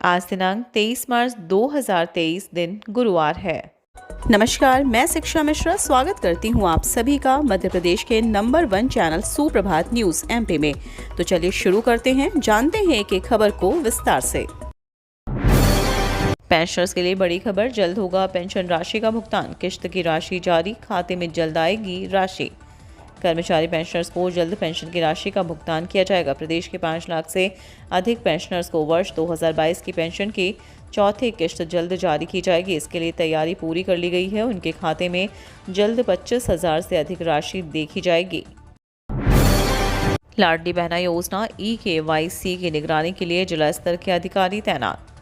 आज दिनांक 23 मार्च 2023 दिन गुरुवार है। नमस्कार, मैं शिक्षा मिश्रा स्वागत करती हूँ आप सभी का मध्य प्रदेश के नंबर 1 चैनल सुप्रभात न्यूज एमपी में। तो चलिए शुरू करते हैं, जानते हैं एक खबर को विस्तार से। पेंशनर्स के लिए बड़ी खबर, जल्द होगा पेंशन राशि का भुगतान, किश्त की राशि जारी, खाते में जल्द आएगी राशि। कर्मचारी पेंशनर्स को जल्द पेंशन की राशि का भुगतान किया जाएगा। प्रदेश के 5 लाख से अधिक पेंशनर्स को वर्ष 2022 की पेंशन की चौथी किश्त जल्द जारी की जाएगी। इसके लिए तैयारी पूरी कर ली गई है। उनके खाते में जल्द 25,000 से अधिक राशि देखी जाएगी। लाडली बहना योजना EKYC की निगरानी के लिए जिला स्तर के अधिकारी तैनात।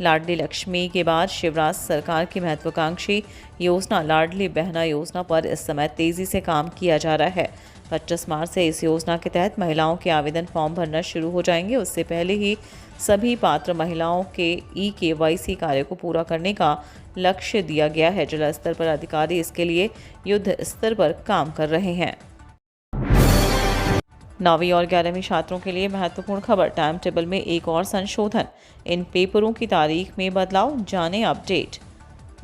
लाडली लक्ष्मी के बाद शिवराज सरकार की महत्वाकांक्षी योजना लाडली बहना योजना पर इस समय तेजी से काम किया जा रहा है। 25 मार्च से इस योजना के तहत महिलाओं के आवेदन फॉर्म भरना शुरू हो जाएंगे। उससे पहले ही सभी पात्र महिलाओं के EKYC कार्य को पूरा करने का लक्ष्य दिया गया है। जिला स्तर पर अधिकारी इसके लिए युद्ध स्तर पर काम कर रहे हैं। 9वीं और 11वीं छात्रों के लिए महत्वपूर्ण खबर, टाइम टेबल में एक और संशोधन, इन पेपरों की तारीख में बदलाव, जानें अपडेट।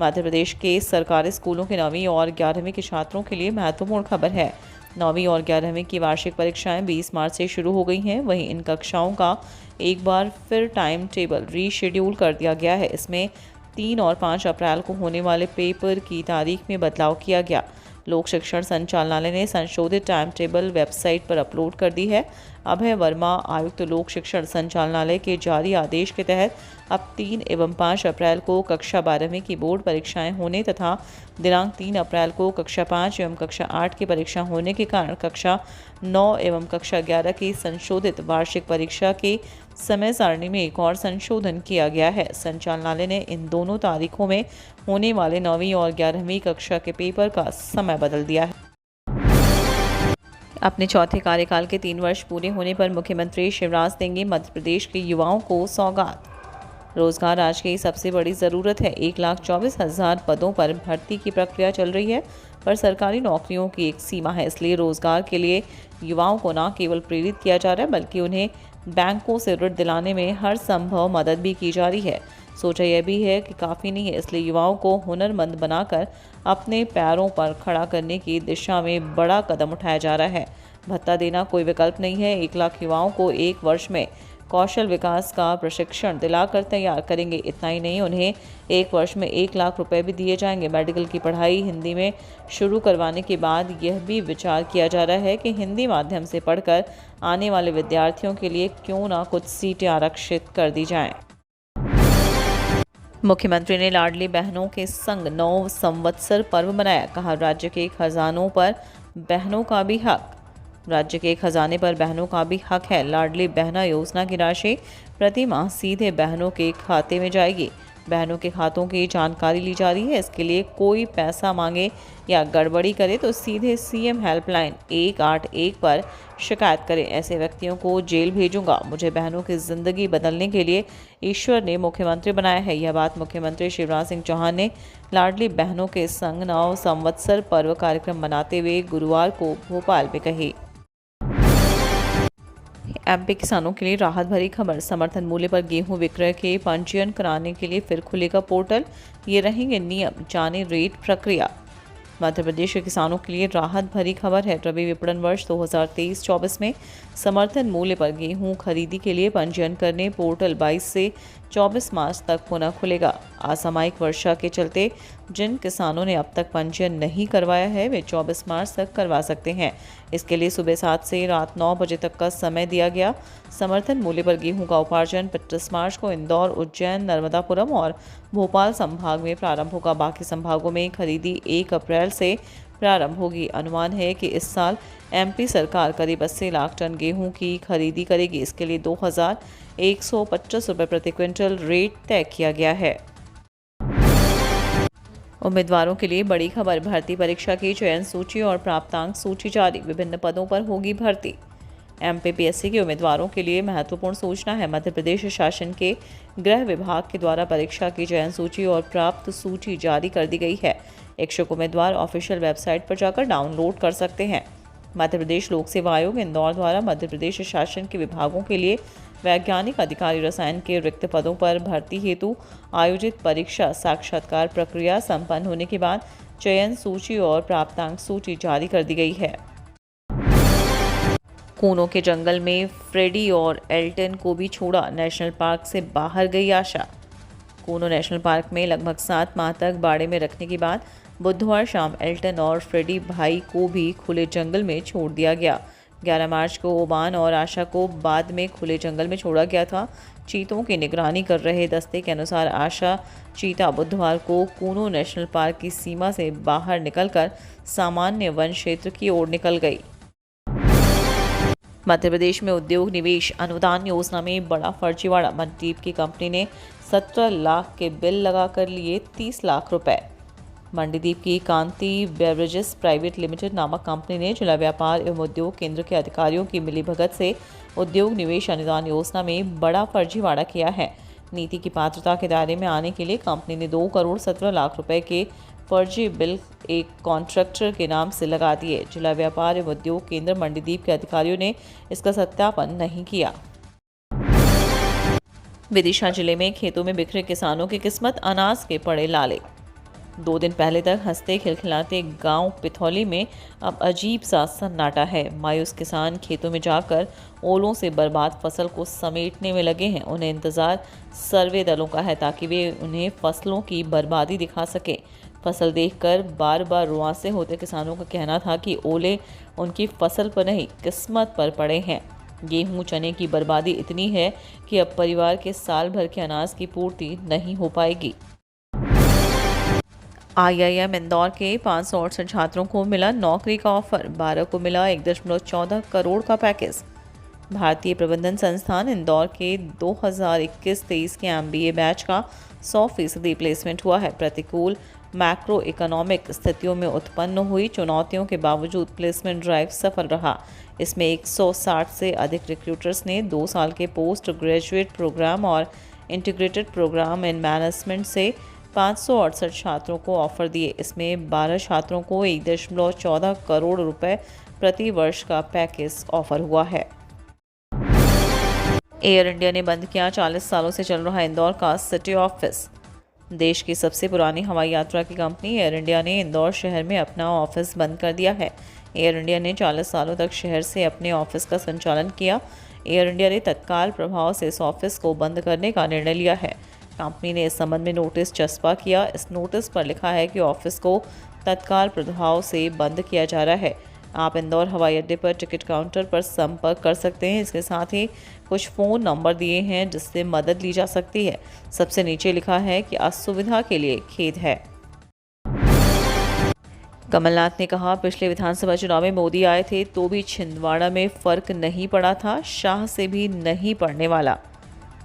मध्य प्रदेश के सरकारी स्कूलों के 9वीं और 11वीं के छात्रों के लिए महत्वपूर्ण खबर है। 9वीं और 11वीं की वार्षिक परीक्षाएं 20 मार्च से शुरू हो गई हैं। वहीं इन कक्षाओं का एक बार फिर टाइम टेबल रीशेड्यूल कर दिया गया है। इसमें 3 और 5 अप्रैल को होने वाले पेपर की तारीख में बदलाव किया गया। लोक शिक्षण संचालनालय ने संशोधित टाइम टेबल वेबसाइट पर अपलोड कर दी है। अभय वर्मा, आयुक्त लोक शिक्षण संचालनालय के जारी आदेश के तहत अब 3 एवं 5 अप्रैल को कक्षा 12वीं की बोर्ड परीक्षाएं होने तथा दिनांक 3 अप्रैल को कक्षा 5 एवं कक्षा 8 की परीक्षा होने के कारण कक्षा 9 एवं कक्षा 11 की संशोधित वार्षिक परीक्षा के समय सारणी में एक और संशोधन किया गया है। संचालनालय ने इन दोनों तारीखों में होने वाले 9वीं और 11वीं कक्षा के पेपर का समय बदल दिया है। अपने चौथे कार्यकाल के 3 वर्ष पूरे होने पर मुख्यमंत्री शिवराज देंगे मध्य प्रदेश के युवाओं को सौगात। रोजगार आज की सबसे बड़ी ज़रूरत है। 1,24,000 पदों पर भर्ती की प्रक्रिया चल रही है, पर सरकारी नौकरियों की एक सीमा है। इसलिए रोजगार के लिए युवाओं को न केवल प्रेरित किया जा रहा है, बल्कि उन्हें बैंकों से ऋण दिलाने में हर संभव मदद भी की जा रही है। सोचा यह भी है कि काफ़ी नहीं है, इसलिए युवाओं को हुनरमंद बनाकर अपने पैरों पर खड़ा करने की दिशा में बड़ा कदम उठाया जा रहा है। भत्ता देना कोई विकल्प नहीं है। 1 लाख युवाओं को 1 वर्ष में कौशल विकास का प्रशिक्षण दिलाकर तैयार करेंगे। इतना ही नहीं, उन्हें 1 वर्ष में 1 लाख रुपए भी दिए जाएंगे। मेडिकल की पढ़ाई हिंदी में शुरू करवाने के बाद यह भी विचार किया जा रहा है कि हिंदी माध्यम से पढ़कर आने वाले विद्यार्थियों के लिए क्यों ना कुछ सीटें आरक्षित कर दी जाएं। मुख्यमंत्री ने लाडली बहनों के संग 9 संवत्सर पर्व मनाया। कहा, राज्य के खजानों पर बहनों का भी हक। राज्य के खजाने पर बहनों का भी हक है। लाडली बहना योजना की राशि प्रति माह सीधे बहनों के खाते में जाएगी। बहनों के खातों की जानकारी ली जा रही है। इसके लिए कोई पैसा मांगे या गड़बड़ी करे तो सीधे CM हेल्पलाइन 181 पर शिकायत करें। ऐसे व्यक्तियों को जेल भेजूंगा। मुझे बहनों की जिंदगी बदलने के लिए ईश्वर ने मुख्यमंत्री बनाया है। यह बात मुख्यमंत्री शिवराज सिंह चौहान ने लाडली बहनों के संग 9 संवत्सर पर्व कार्यक्रम मनाते हुए गुरुवार को भोपाल में कही। MP किसानों के लिए राहत भरी खबर, समर्थन मूल्य पर गेहूं विक्रय के पंजीयन कराने के लिए फिर खुलेगा पोर्टल। ये रहेंगे नियम, जाने रेट प्रक्रिया। मध्य प्रदेश के किसानों के लिए राहत भरी खबर है। रबी विपणन वर्ष 2023-24 में समर्थन मूल्य पर गेहूं खरीदी के लिए पंजीयन करने पोर्टल 22 से 24 मार्च तक पुनः खुलेगा। असामयिक वर्षा के चलते जिन किसानों ने अब तक पंजीयन नहीं करवाया है, वे 24 मार्च तक करवा सकते हैं। इसके लिए सुबह 7 से रात 9 बजे तक का समय दिया गया। समर्थन मूल्य पर गेहूं का उपार्जन 25 मार्च को इंदौर, उज्जैन, नर्मदापुरम और भोपाल संभाग में प्रारंभ होगा। बाकी संभागों में खरीदी 1 अप्रैल से प्रारंभ होगी। अनुमान है कि इस साल MP सरकार करीब 80 लाख टन गेहूं की खरीदी करेगी। इसके लिए 2,125 रुपये प्रति क्विंटल रेट तय किया गया है। उम्मीदवारों के लिए बड़ी खबर, भर्ती परीक्षा की चयन सूची और प्राप्तांक सूची जारी। विभिन्न पदों पर होगी भर्ती। MPPSC के उम्मीदवारों के लिए महत्वपूर्ण सूचना है। मध्य प्रदेश शासन के गृह विभाग के द्वारा परीक्षा की चयन सूची और प्राप्त सूची जारी कर दी गई है। इच्छुक उम्मीदवार ऑफिशियल वेबसाइट पर जाकर डाउनलोड कर सकते हैं। मध्य प्रदेश लोक सेवा आयोग इंदौर द्वारा मध्य प्रदेश शासन के विभागों के लिए वैज्ञानिक अधिकारी रसायन के रिक्त पदों पर भर्ती हेतु आयोजित परीक्षा साक्षात्कार प्रक्रिया संपन्न होने के बाद चयन सूची और प्राप्तांक सूची जारी कर दी गई है। कूनो के जंगल में फ्रेडी और एल्टन को भी छोड़ा, नेशनल पार्क से बाहर गई आशा। कूनो नेशनल पार्क में लगभग 7 माह तक बाड़े में रखने के बाद बुधवार शाम एल्टन और फ्रेडी भाई को भी खुले जंगल में छोड़ दिया गया। 11 मार्च को ओबान और आशा को बाद में खुले जंगल में छोड़ा गया था। चीतों की निगरानी कर रहे दस्ते के अनुसार आशा चीता बुधवार को कूनो नेशनल पार्क की सीमा से बाहर निकलकर सामान्य वन क्षेत्र की ओर निकल गई। मध्य प्रदेश में उद्योग निवेश अनुदान योजना में बड़ा फर्जीवाड़ा, मंडीप की कंपनी ने 17 लाख के बिल लगाकर लिए 30 लाख रुपए। मंडीदीप की कांति बेवरेजेस प्राइवेट लिमिटेड नामक कंपनी ने जिला व्यापार एवं उद्योग केंद्र के अधिकारियों की मिलीभगत से उद्योग निवेश अनुदान योजना में बड़ा फर्जीवाड़ा किया है। नीति की पात्रता के दायरे में आने के लिए कंपनी ने 2 करोड़ 17 लाख रुपए के फर्जी बिल एक कॉन्ट्रैक्टर के नाम से लगा दिए। जिला व्यापार एवं उद्योग केंद्र मंडीदीप के अधिकारियों ने इसका सत्यापन नहीं किया। विदिशा जिले में खेतों में बिखरे किसानों की किस्मत अनाज के पड़े लाले। 2 दिन पहले तक हंसते खिलखिलाते गांव पिथौली में अब अजीब सा सन्नाटा है। मायूस किसान खेतों में जाकर ओलों से बर्बाद फसल को समेटने में लगे हैं। उन्हें इंतजार सर्वे दलों का है ताकि वे उन्हें फसलों की बर्बादी दिखा सके। फसल देखकर बार बार रुआंसे होते किसानों का कहना था कि ओले उनकी फसल पर नहीं किस्मत पर पड़े हैं। गेहूं चने की बर्बादी इतनी है कि अब परिवार के साल भर के अनाज की पूर्ति नहीं हो पाएगी। IIM इंदौर के 568 छात्रों को मिला नौकरी का ऑफर, 12 को मिला 1.14 करोड़ का पैकेज। भारतीय प्रबंधन संस्थान इंदौर के 2021-23 के MBA बैच का 100% प्लेसमेंट हुआ है। प्रतिकूल मैक्रो इकोनॉमिक स्थितियों में उत्पन्न हुई चुनौतियों के बावजूद प्लेसमेंट ड्राइव सफल रहा। इसमें 160 से अधिक रिक्रूटर्स ने 2 साल के पोस्ट ग्रेजुएट प्रोग्राम और इंटीग्रेटेड प्रोग्राम इन मैनेजमेंट से 568 छात्रों को ऑफर दिए। इसमें 12 छात्रों को 1.14 करोड़ रुपए प्रति वर्ष का पैकेज ऑफर हुआ है। एयर इंडिया ने बंद किया 40 सालों से चल रहा इंदौर का सिटी ऑफिस। देश की सबसे पुरानी हवाई यात्रा की कंपनी एयर इंडिया ने इंदौर शहर में अपना ऑफिस बंद कर दिया है। एयर इंडिया ने 40 सालों तक शहर से अपने ऑफिस का संचालन किया। एयर इंडिया ने तत्काल प्रभाव से इस ऑफिस को बंद करने का निर्णय लिया है। कंपनी ने इस संबंध में नोटिस चस्पा किया। इस नोटिस पर लिखा है कि ऑफिस को तत्काल प्रभाव से बंद किया जा रहा है। आप इंदौर हवाई अड्डे पर टिकट काउंटर पर संपर्क कर सकते हैं। इसके साथ ही कुछ फ़ोन नंबर दिए हैं जिससे मदद ली जा सकती है। सबसे नीचे लिखा है कि असुविधा के लिए खेद है। कमलनाथ ने कहा, पिछले विधानसभा चुनाव में मोदी आए थे तो भी छिंदवाड़ा में फर्क नहीं पड़ा था, शाह से भी नहीं पड़ने वाला।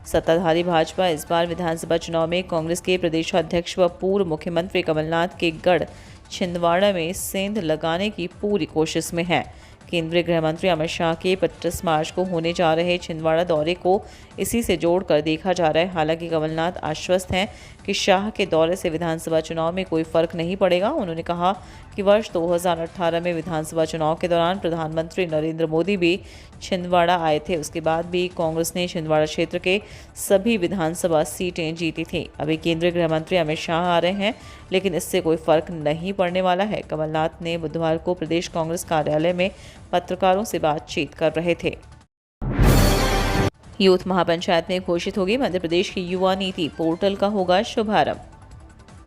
सत्ताधारी भाजपा इस बार विधानसभा चुनाव में कांग्रेस के प्रदेशाध्यक्ष व पूर्व मुख्यमंत्री कमलनाथ के गढ़ छिंदवाड़ा में सेंध लगाने की पूरी कोशिश में है। केंद्रीय गृह मंत्री अमित शाह के 25 मार्च को होने जा रहे छिंदवाड़ा दौरे को इसी से जोड़कर देखा जा रहा है। हालांकि कमलनाथ आश्वस्त हैं कि शाह के दौरे से विधानसभा चुनाव में कोई फर्क नहीं पड़ेगा। उन्होंने कहा कि वर्ष 2018 में विधानसभा चुनाव के दौरान प्रधानमंत्री नरेंद्र मोदी भी छिंदवाड़ा आए थे। उसके बाद भी कांग्रेस ने छिंदवाड़ा क्षेत्र के सभी विधानसभा सीटें जीती थी। अभी केंद्रीय गृह मंत्री अमित शाह आ रहे हैं, लेकिन इससे कोई फर्क नहीं पड़ने वाला है। कमलनाथ ने बुधवार को प्रदेश कांग्रेस कार्यालय में पत्रकारों से बातचीत कर रहे थे। यूथ महापंचायत में घोषित होगी मध्य प्रदेश की युवा नीति, पोर्टल का होगा शुभारंभ।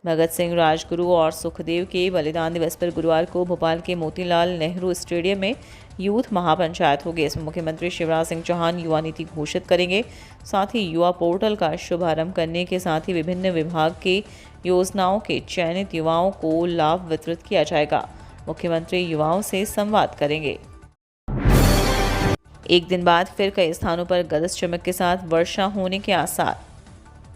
भगत सिंह, राजगुरु और सुखदेव के बलिदान दिवस पर गुरुवार को भोपाल के मोतीलाल नेहरू स्टेडियम में यूथ महापंचायत होगी। इसमें मुख्यमंत्री शिवराज सिंह चौहान युवा नीति घोषित करेंगे। साथ ही युवा पोर्टल का शुभारंभ करने के साथ ही विभिन्न विभाग की योजनाओं के चयनित युवाओं को लाभ वितरित किया जाएगा। मुख्यमंत्री युवाओं से संवाद करेंगे। एक दिन बाद फिर कई स्थानों पर गरज चमक के साथ वर्षा होने के आसार।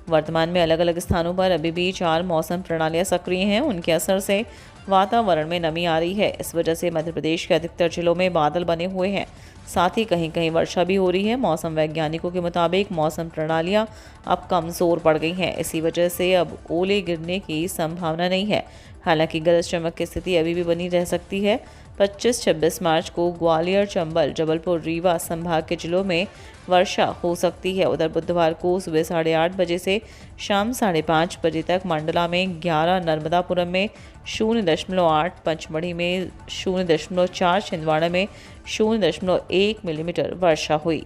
वर्तमान में अलग अलग स्थानों पर अभी भी 4 मौसम प्रणालियां सक्रिय हैं। उनके असर से वातावरण में नमी आ रही है। इस वजह से मध्य प्रदेश के अधिकतर जिलों में बादल बने हुए हैं। साथ ही कहीं कहीं वर्षा भी हो रही है। मौसम वैज्ञानिकों के मुताबिक मौसम प्रणालियां अब कमज़ोर पड़ गई हैं। इसी वजह से अब ओले गिरने की संभावना नहीं है। हालांकि गरज चमक की स्थिति अभी भी बनी रह सकती है। 25-26 मार्च को ग्वालियर, चंबल, जबलपुर, रीवा संभाग के जिलों में वर्षा हो सकती है। उधर बुधवार को सुबह 8:30 बजे से शाम 5:30 बजे तक मंडला में 11, नर्मदापुरम में 0.8, पचमढ़ी में 0.4, छिंदवाड़ा में 0.1 मिलीमीटर वर्षा हुई।